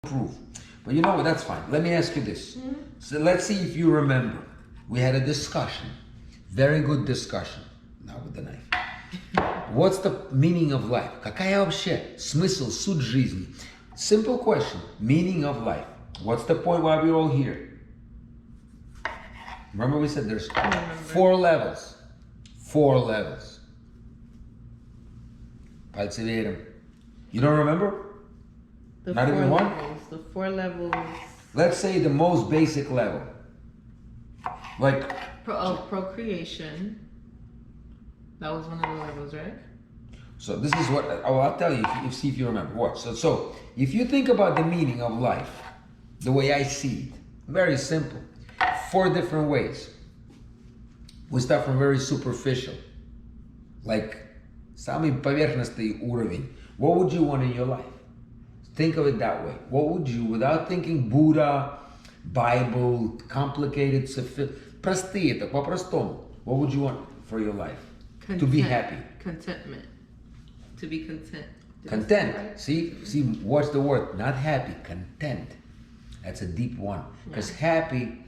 prove. But you know what, that's fine. Let me ask you this. So let's see if you remember. We had a discussion, very good discussion, now with the knife. What's the meaning of life? Какая вообще смысл, суть жизни? Simple question, meaning of life. What's the point why we're all here? Remember we said there's 4 levels. 4 levels. Пальцы вверх. You don't remember? The Not 4 even one? levels. The 4 levels. Let's say the most basic level. Like Of procreation. That was one of the levels, right? so this is what I'll tell you see if you remember. Watch. So if you think about the meaning of life, the way I see it, very simple. 4 different ways. We start from very superficial, like самый поверхностный уровень. What would you want in your life? Think of it that way. What would you, without thinking Buddha, Bible, complicated, простые, так по-простому. What would you want for your life? Content. To be happy. Contentment. To be content. Content. Right? See, what's the word? Not happy, content. That's a deep one. Because happy,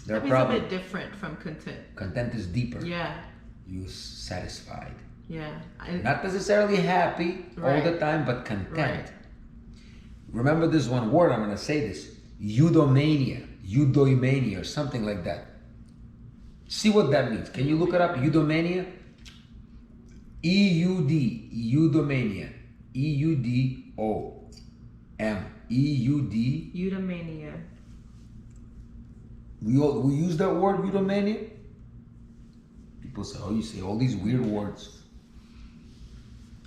there are Happy's problems. a bit different from content. Content is deeper. Yeah. You're satisfied. Yeah. Not necessarily happy all the time, but content. Right. Remember this one word, I'm going to say this. Eudaimonia, or something like that. See what that means. Can you look it up? Eudaimonia? E-U-D, eudaimonia. E-U-D-O-M. E-U-D. Eudaimonia. We use that word, eudaimonia? People say, oh, you say all these weird words.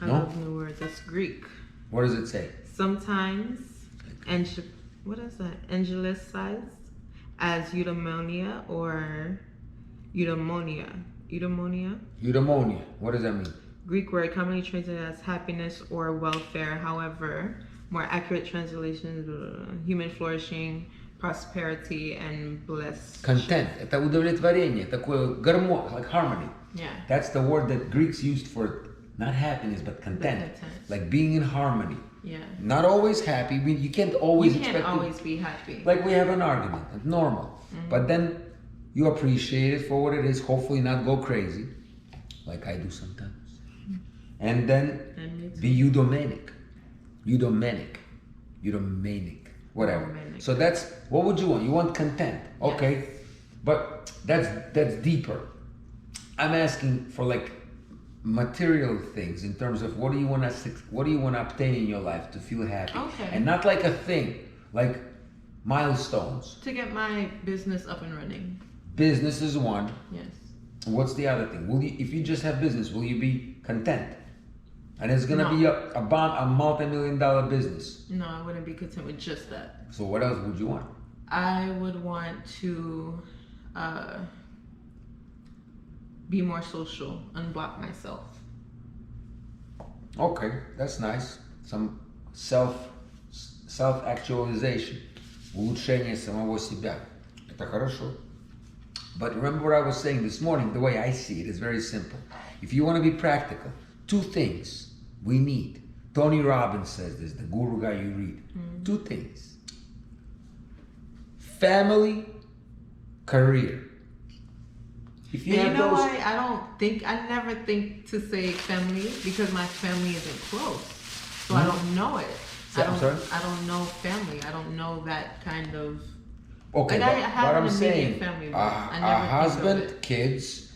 I No? love new words. It's Greek. What does it say? Sometimes, what is that? Angelicized as eudaimonia or eudaimonia. Eudaimonia? Eudaimonia. What does that mean? Greek word commonly translated as happiness or welfare. However, more accurate translations, human flourishing, prosperity, and bliss. Content. Это удовлетворение, такое гармония, like harmony. Yeah. That's the word that Greeks used for not happiness, but content. Content. Like being in harmony. Yeah. Not always happy. I mean, you can't always You can't expect always be happy. like we have an argument, it's normal. But then you appreciate it for what it is, hopefully not go crazy, like I do sometimes. And then be eudaimonic, whatever. Eudaimonic. So that's, what would you want? You want content, okay? But that's deeper. I'm asking for like material things in terms of what do you want to obtain in your life to feel happy, Okay. and not like a thing, like milestones. To get my business up and running. Business is one. Yes. What's the other thing? If you just have business, will you be content? And it's gonna No. be a multi-million-dollar business. No, I wouldn't be content with just that. So what else would you want? I would want to be more social, unblock myself. Okay, that's nice. Some self-actualization. Улучшение самого себя. Это хорошо. But remember what I was saying this morning, the way I see it is very simple. If you want to be practical, 2 things we need. Tony Robbins says this, the guru guy you read. 2 things. Family, career. If you have those, why I never think to say family because my family isn't close. So I don't know it. I'm sorry? I don't know family. I don't know that kind of. okay, Like, I but have what an I'm immediate saying, family, a but I never think of husband, it. kids,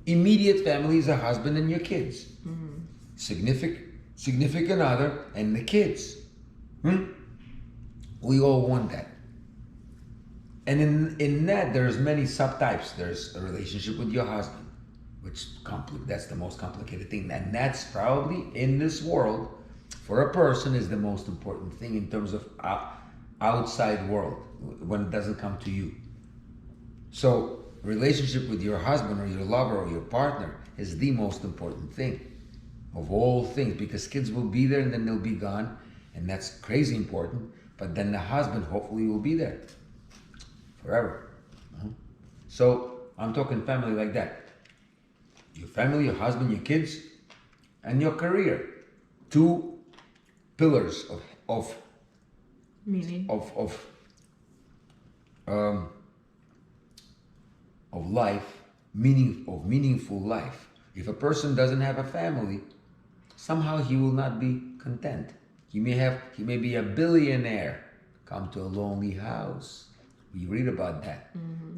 immediate family is a husband and your kids. Significant other and the kids. We all want that. And in that, there's many subtypes. There's a relationship with your husband, which that's the most complicated thing. And that's probably, in this world, for a person, is the most important thing in terms of outside world, when it doesn't come to you. So, relationship with your husband or your lover or your partner is the most important thing of all things, because kids will be there and then they'll be gone, and that's crazy important. But then the husband hopefully will be there forever. So I'm talking family like that. Your family, your husband, your kids, and your career. 2 pillars of Meaning? Of life, meaningful life. If a person doesn't have a family, somehow he will not be content. He may be a billionaire, come to a lonely house. We read about that.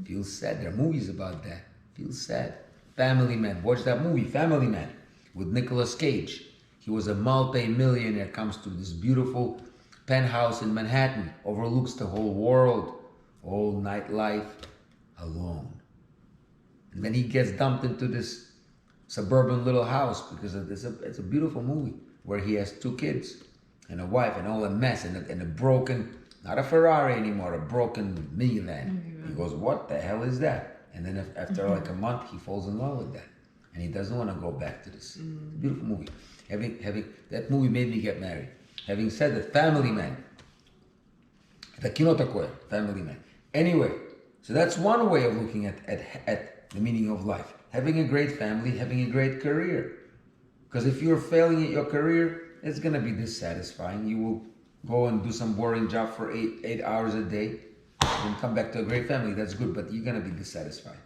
Feel sad. There are movies about that. Feel sad. Family Man. Watch that movie, Family Man, with Nicolas Cage. He was a multi-millionaire, comes to this beautiful penthouse in Manhattan, overlooks the whole world, all nightlife, alone. And then he gets dumped into this suburban little house because it's a beautiful movie where he has 2 kids and a wife and all a mess and a broken, not a Ferrari anymore, a broken minivan. He goes, what the hell is that? And then after like a month, he falls in love with that. And he doesn't want to go back to this. It's a beautiful movie. That movie made me get married. Having said that, Family Man. The kino takoya, Family Man. Anyway, so that's one way of looking at the meaning of life. Having a great family, having a great career. Because if you're failing at your career, it's going to be dissatisfying. You will go and do some boring job for 8 hours a day and come back to a great family. That's good, but you're going to be dissatisfied.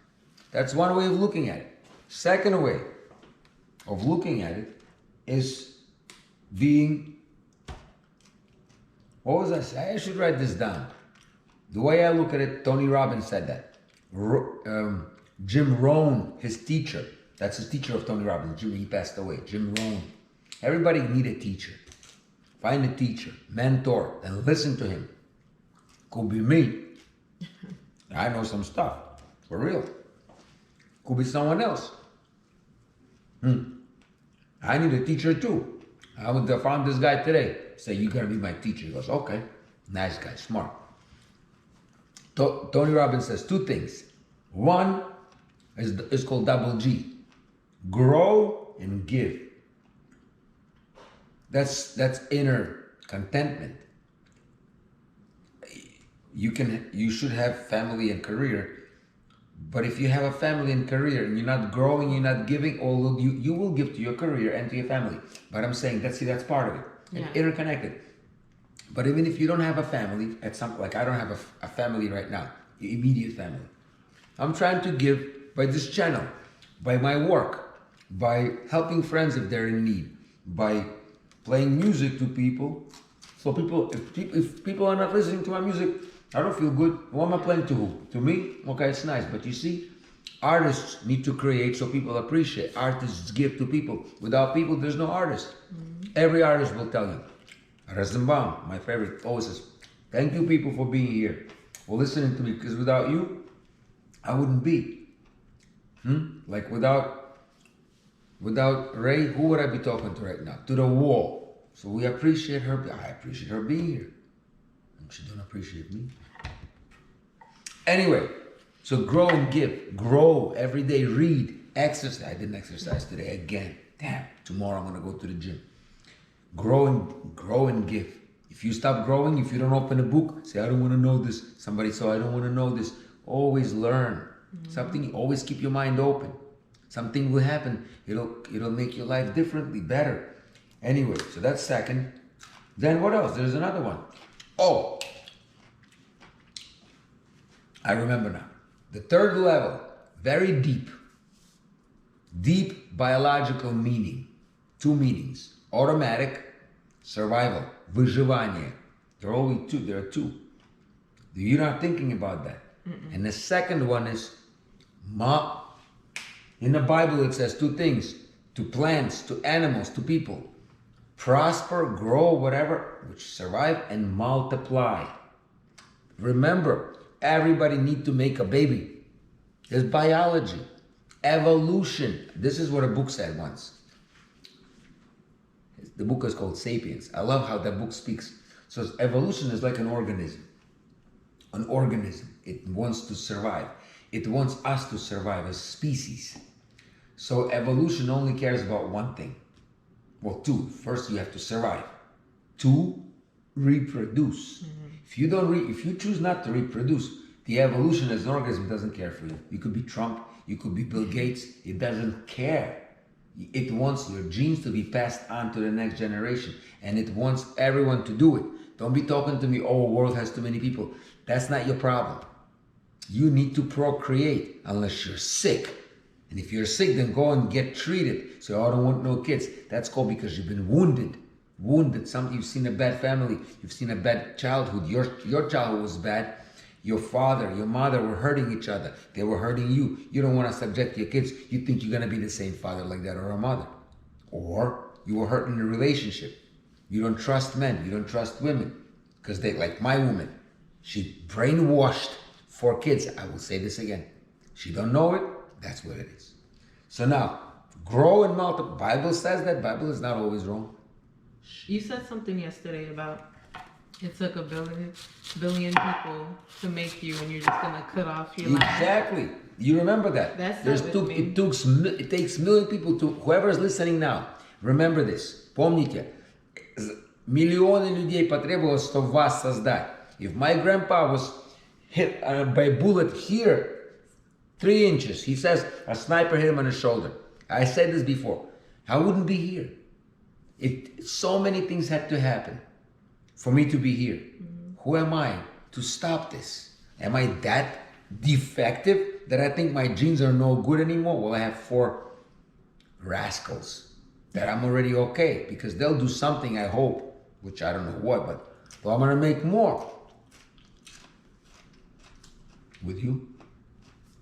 That's one way of looking at it. Second way of looking at it is being, what was I saying? I should write this down. The way I look at it, Tony Robbins said that. Jim Rohn, his teacher, that's his teacher of Tony Robbins. He passed away. Jim Rohn. Everybody need a teacher. Find a teacher, mentor, and listen to him. Could be me. I know some stuff, for real. Could be someone else. I need a teacher too. I found this guy today. Say, you gotta be my teacher. He goes, okay. Nice guy, smart. Tony Robbins says 2 things. One is called double G. Grow and give. That's inner contentment. You should have family and career. But if you have a family and career and you're not growing, you're not giving, although you will give to your career and to your family. But I'm saying that's part of it. Yeah. It's interconnected. But even if you don't have a family, like I don't have a family right now, immediate family. I'm trying to give by this channel, by my work, by helping friends if they're in need, by playing music to people. So if people are not listening to my music, I don't feel good. Who am I playing to who? To me? Okay, it's nice. But you see, artists need to create so people appreciate. Artists give to people. Without people, there's no artist. Every artist will tell you. Rasenbaum, my favorite, always says, thank you people for being here, for listening to me, because without you, I wouldn't be. Like without Ray, who would I be talking to right now? To the wall. So we appreciate her. I appreciate her being here. And she don't appreciate me. Anyway, so grow and give. Grow every day. Read. Exercise. I didn't exercise today again. Damn. Tomorrow I'm going to go to the gym. Grow and give. If you stop growing, if you don't open a book, say, I don't want to know this. Somebody said, I don't want to know this. Always learn. Something, always keep your mind open. Something will happen. It'll make your life differently, better. Anyway, so that's second. Then what else? There's another one. Oh, I remember now. The third level, very deep. Deep biological meaning. 2 meanings. Automatic, survival, выживание. There are only 2. There are 2. You're not thinking about that. And the second one is in the Bible it says 2 things. To plants, to animals, to people. Prosper, grow, whatever, which survive and multiply. Remember, everybody needs to make a baby. There's biology, evolution. This is what a book said once. The book is called Sapiens. I love how that book speaks. So evolution is like an organism. An organism. It wants to survive. It wants us to survive as species. So evolution only cares about one thing. Well, 2. First, you have to survive. 2, reproduce. If you choose not to reproduce, the evolution as an organism doesn't care for you. You could be Trump. You could be Bill Gates. It doesn't care. It wants your genes to be passed on to the next generation. And it wants everyone to do it. Don't be talking to me, oh, world has too many people. That's not your problem. You need to procreate unless you're sick. And if you're sick, then go and get treated. So I don't want no kids. That's called because you've been wounded. You've seen a bad family. You've seen a bad childhood. Your childhood was bad. Your father, your mother were hurting each other. They were hurting you. You don't want to subject your kids. You think you're going to be the same father like that or a mother. Or you were hurt in a relationship. You don't trust men. You don't trust women. Because they, like my woman, she brainwashed 4 kids. I will say this again. She don't know it. That's what it is. So now, grow and multiply. Bible says that. Bible is not always wrong. You said something yesterday about it took a billion people to make you, and you're just gonna cut off your life. Exactly. You remember that? It takes million people to. Whoever is listening now, remember this. Помните, миллионы людей потребовалось, чтобы вас создать. If my grandpa was hit by a bullet here, 3 inches, he says a sniper hit him on his shoulder. I said this before. I wouldn't be here. So many things had to happen for me to be here. Mm-hmm. Who am I to stop this? Am I that defective that I think my genes are no good anymore? Well, I have 4 rascals that I'm already okay because they'll do something, I hope, which I don't know what, but I'm going to make more. With you?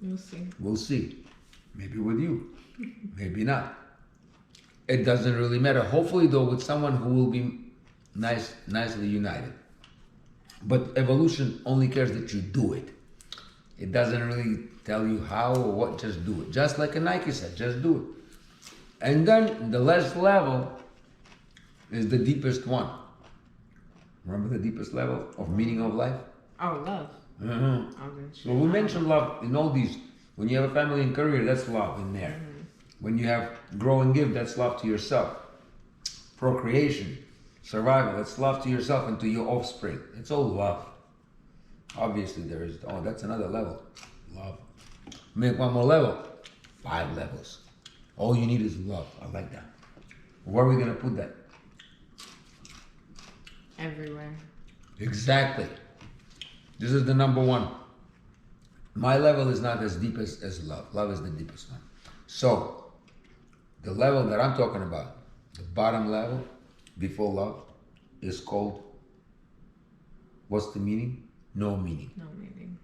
We'll see. We'll see. Maybe with you. Maybe not. It doesn't really matter. Hopefully, though, with someone who will be nicely united. But evolution only cares that you do it. It doesn't really tell you how or what, just do it. Just like a Nike said, just do it. And then the last level is the deepest one. Remember the deepest level of meaning of life? Oh, love. Mm-hmm. Okay. So we mentioned love in all these. When you have a family and career, that's love in there. Mm-hmm. When you have grow and give, that's love to yourself. Procreation, survival, that's love to yourself and to your offspring. It's all love. Obviously there is, that's another level. Love. Make one more level. 5 levels. All you need is love. I like that. Where are we going to put that? Everywhere. Exactly. This is the number 1. My level is not as deep as love. Love is the deepest one. So, the level that I'm talking about, the bottom level, before love, is called, what's the meaning? No meaning. No meaning.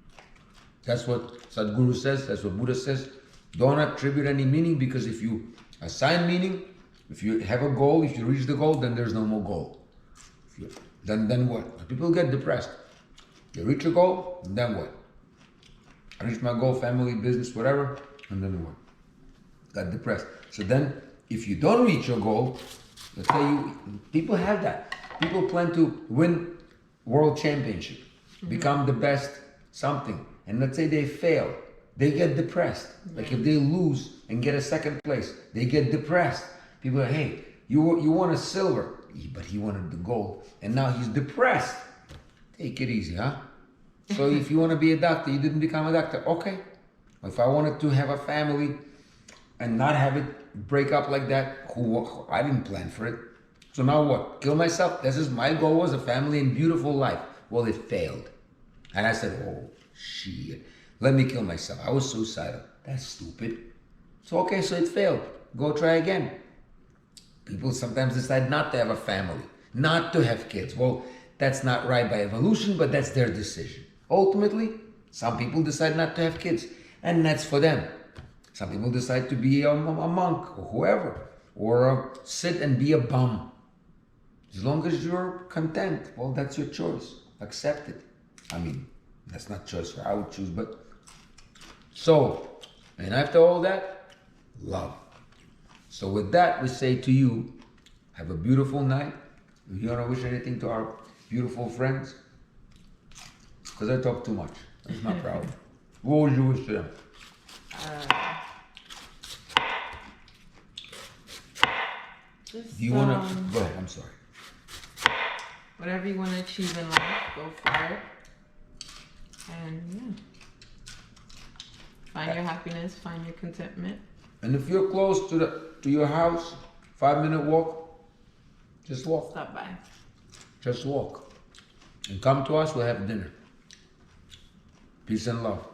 That's what Sadhguru says, that's what Buddha says. Don't attribute any meaning, because if you assign meaning, if you have a goal, if you reach the goal, then there's no more goal. Then what? People get depressed. You reach a goal, and then what? I reached my goal, family, business, whatever, and then what? Got depressed. So then, if you don't reach your goal, let's say people have that. People plan to win world championship, become the best something, and let's say they fail, they get depressed. Like if they lose and get a 2nd place, they get depressed. People are, hey, you won a silver, but he wanted the gold, and now he's depressed. Take it easy, huh? So if you want to be a doctor, you didn't become a doctor, okay. If I wanted to have a family and not have it break up like that, I didn't plan for it. So now what? Kill myself? This is my goal, was a family and beautiful life. Well, it failed. And I said, oh, shit. Let me kill myself. I was suicidal. That's stupid. So, okay, so it failed. Go try again. People sometimes decide not to have a family, not to have kids. Well, that's not right by evolution, but that's their decision. Ultimately, some people decide not to have kids, and that's for them. Some people decide to be a monk or whoever, or sit and be a bum. As long as you're content, well, that's your choice. Accept it. I mean, that's not choice I would choose, but so, and after all that, love. So with that, we say to you, have a beautiful night. If you want to wish anything to our beautiful friends, because I talk too much. That's not proud. What would you wish to them? Do you want to, go ahead, I'm sorry. Whatever you want to achieve in life, go for it. And yeah. Find your happiness, find your contentment. And if you're close to your house, 5-minute walk, just walk. Stop by. Just walk. And come to us, we'll have dinner. Peace and love.